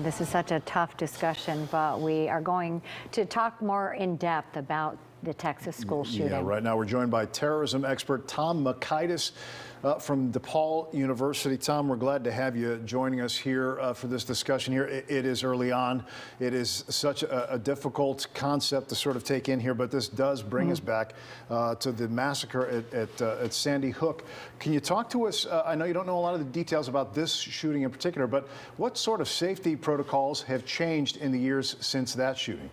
This is such a tough discussion, but we are going to talk more in depth about the Texas school shooting. Yeah, right now we're joined by terrorism expert Tom Mockaitis from DePaul University. Tom, we're glad to have you joining us here for this discussion here. It is early on. It is such a difficult concept to sort of take in here, but this does bring us back to the massacre at Sandy Hook. Can you talk to us? I know you don't know a lot of the details about this shooting in particular, but what sort of safety protocols have changed in the years since that shooting?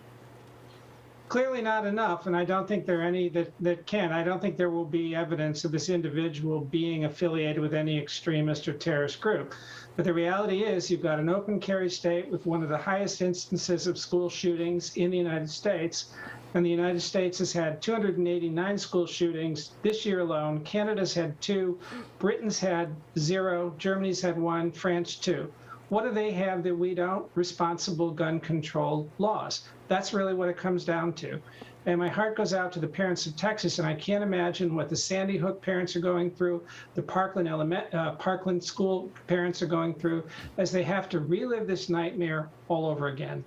Clearly not enough, and I don't think there are any that can. I don't think there will be evidence of this individual being affiliated with any extremist or terrorist group. But the reality is you've got an open carry state with one of the highest instances of school shootings in the United States. And the United States has had 289 school shootings this year alone. Canada's had 2, Britain's had 0, Germany's had 1, France 2. What do they have that we don't? Responsible gun control laws. That's really what it comes down to. And my heart goes out to the parents of Texas, and I can't imagine what the Sandy Hook parents are going through, the Parkland school parents are going through, as they have to relive this nightmare all over again.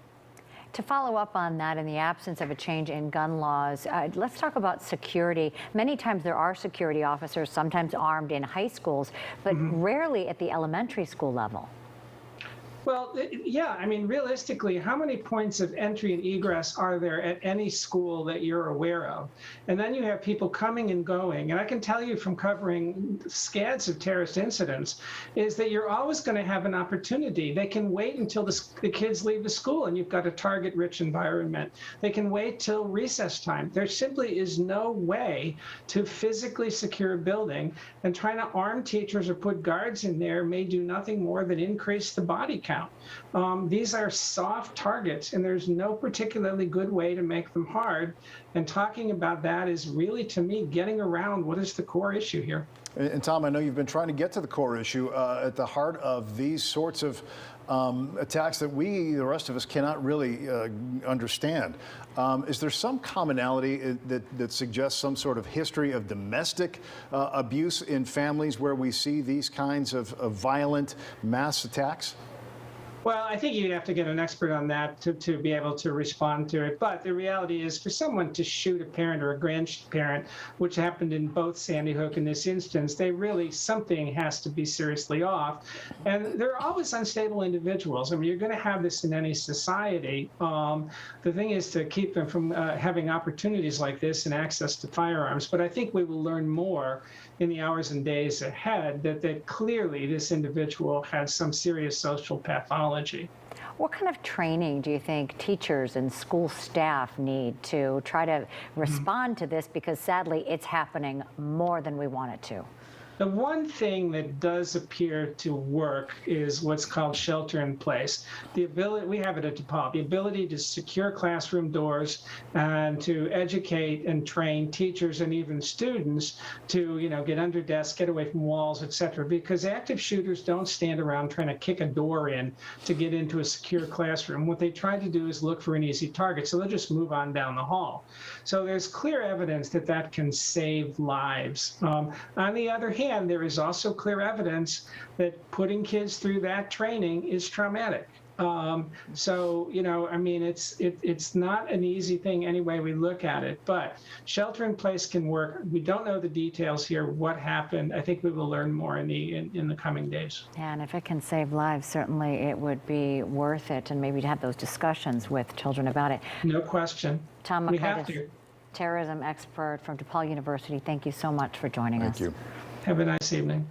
To follow up on that, in the absence of a change in gun laws, let's talk about security. Many times there are security officers, sometimes armed in high schools, but rarely at the elementary school level. Well, yeah, I mean, realistically, how many points of entry and egress are there at any school that you're aware of? And then you have people coming and going. And I can tell you from covering scads of terrorist incidents is that you're always going to have an opportunity. They can wait until the kids leave the school and you've got a target-rich environment. They can wait till recess time. There simply is no way to physically secure a building, and trying to arm teachers or put guards in there may do nothing more than increase the body count. These are soft targets, and there's no particularly good way to make them hard. And talking about that is really, to me, getting around what is the core issue here. And Tom, I know you've been trying to get to the core issue at the heart of these sorts of attacks that we, the rest of us, cannot really understand. Is there some commonality that suggests some sort of history of domestic abuse in families where we see these kinds of violent mass attacks? Well, I think you'd have to get an expert on that to be able to respond to it. But the reality is, for someone to shoot a parent or a grandparent, which happened in both Sandy Hook in this instance, something has to be seriously off. And there are always unstable individuals. I mean, you're going to have this in any society. The thing is to keep them from having opportunities like this and access to firearms. But I think we will learn more in the hours and days ahead that clearly this individual has some serious social pathology. What kind of training do you think teachers and school staff need to try to respond to this? Because sadly, it's happening more than we want it to. The one thing that does appear to work is what's called shelter in place. We have it at DePaul, the ability to secure classroom doors and to educate and train teachers and even students to, get under desks, get away from walls, et cetera, because active shooters don't stand around trying to kick a door in to get into a secure classroom. What they try to do is look for an easy target, so they'll just move on down the hall. So there's clear evidence that can save lives. On the other hand, there is also clear evidence that putting kids through that training is traumatic. So, I mean, it's not an easy thing any way we look at it, but shelter in place can work. We don't know the details here, what happened. I think we will learn more in the coming days. Yeah, and if it can save lives, certainly it would be worth it, and maybe to have those discussions with children about it. No question. Tom Mockaitis, terrorism expert from DePaul University, thank you so much for joining us. Thank you. Have a nice evening.